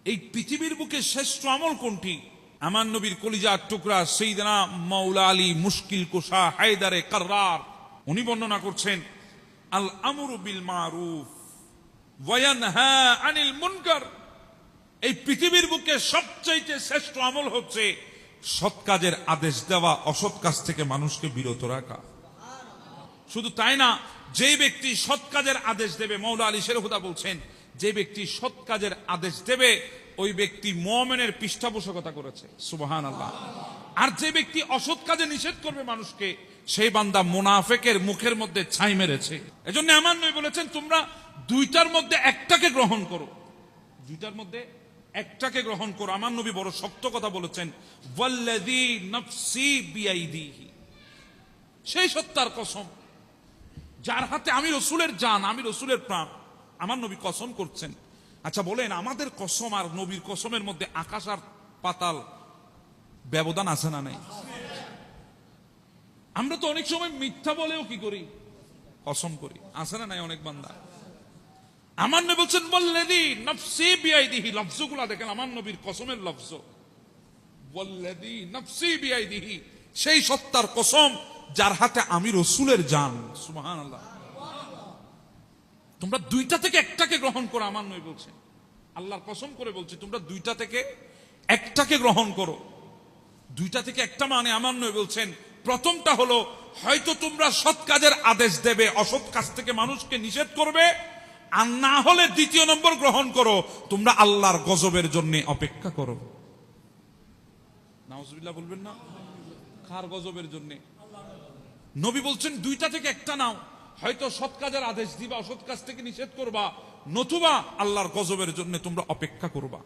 এই পৃথিবীর বুকে শ্রেষ্ঠ আমল কোনটি? আমার নবীর কলিজার টুকরা সাইয়েদনা মাওলা আলী মুশকিল কুশা হায়দারে কাররার উনি বর্ণনা করছেন, আল আমরু বিল মারুফ ওয়া ইয়ানহা আনিল মুনকার। এই পৃথিবীর বুকে সবচেয়ে শ্রেষ্ঠ আমল হচ্ছে সৎ কাজের আদেশ দেওয়া, অসৎ কাজ থেকে মানুষকে বিরত রাখা। শুধু তাই না, যে ব্যক্তি সৎ কাজের আদেশ দেবে, মাওলা আলী শেরহুদা বলছেন, যে ব্যক্তি সৎ কাজের আদেশ দেবে ওই ব্যক্তি মুমিনের পৃষ্ঠপোষকতা করেছে। সুবহানাল্লাহ। আর যে ব্যক্তি অসৎ কাজে নিষেধ করবে মানুষকে, সেই বান্দা মুনাফিকের মুখের মধ্যে ছাই মেরেছে। এজন্য আমার নবী বলেছেন, তোমরা দুইটার মধ্যে একটাকে গ্রহণ করো, দুইটার মধ্যে একটাকে গ্রহণ করো। আমার নবী বড় শক্ত কথা বলেছেন, ওয়াল্লাযী নাফসি বিয়াইদিহি, সেই সত্তার কসম যার হাতে আমি রসুলের জান, আমি রসুলের প্রাণ। আমার নবী কসম করছেন। আচ্ছা বলেন, আমাদের কসম আর নবীর কসমের মধ্যে আকাশ আর পাতাল ব্যবধান আছে না নাই? আমরা তো অনেক সময় মিথ্যা বলেও কি করি, কসম করি, আছে না নাই অনেক বান্দা? আমার নবী বলছেন ওয়াল্লাযী নাফসি বিয়াইদিহি, লফজগুলো দেখেন আমার নবীর কসমের লফজ, ওয়াল্লাযী নাফসি বিয়াইদিহি, সেই সত্তার কসম যার হাতে আমি রসুলের জান। সুবহানাল্লাহ। তোমরা দুইটা থেকে একটাকে গ্রহণ করো, আমার নবী বলছেন, আল্লাহর কসম করে বলছি, তোমরা দুইটা থেকে একটাকে গ্রহণ করো। দুইটা থেকে একটা মানে আমার নবী বলছেন, প্রথমটা হলো হয়তো তোমরা সৎ কাজের আদেশ দেবে, অসৎ কাজ থেকে মানুষকে নিষেধ করবে, আর না হলে দ্বিতীয় নম্বর গ্রহণ করো, তোমরা আল্লাহর গজবের জন্য অপেক্ষা করো। নাউজুবিল্লাহ বলবেন না? কার গজবের জন্য? নবী বলছেন দুইটা থেকে একটা নাও, হয়তো সৎ কাজের আদেশ দিবা, অসৎ কাজ থেকে নিষেধ করবা, নতুবা আল্লাহর গজবের জন্য তোমরা অপেক্ষা করবা।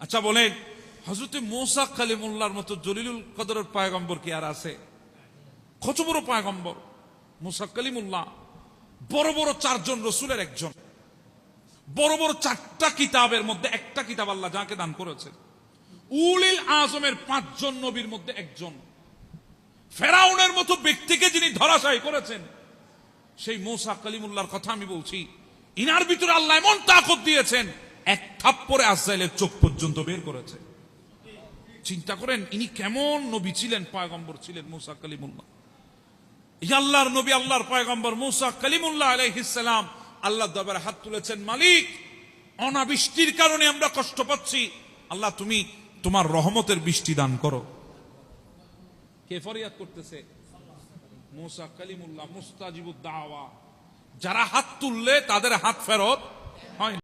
আচ্ছা বলেন, হযরত মূসা কালিমুল্লাহর মতো জলিলুল কদরের পয়গম্বর কি আর আছে? কত বড় পয়গম্বর মূসা কালিমুল্লাহ, বড় বড় চারজন রসুলের একজন, বড় বড় চারটা কিতাবের মধ্যে একটা কিতাব আল্লাহ যাকে দান করেছেন, উলিল আজমের পাঁচজন নবীর মধ্যে একজন, ফেরাউনের মতো ব্যক্তিকে যিনি ধরাশায়ী করেছেন, সেই মূসা কালিমুল্লাহর কথা আমি বলছি। ইনার ভিতরে আল্লাহ এমন তাকত দিয়েছেন, এক থাপ্পড়ে আজরাইলের চোখ পর্যন্ত বের করেছে। চিন্তা করেন ইনি কেমন নবী ছিলেন, পয়গম্বর ছিলেন মূসা কালিমুল্লাহ। এই আল্লাহর নবী, আল্লাহর পয়গম্বর মূসা কালিমুল্লাহ আলাইহিস সালাম আল্লাহর দরবারে হাত তুলেছেন, মালিক অনাবৃষ্টির কারণে আমরা কষ্ট পাচ্ছি, আল্লাহ তুমি তোমার রহমতের বৃষ্টি দান করো। কে ফরিয়াদ করতেছে? মূসা কালিমুল্লাহ, মুস্তাজিবুদ দাওয়া। যারা হাত তুললে তাদের হাত ফেরত হয়।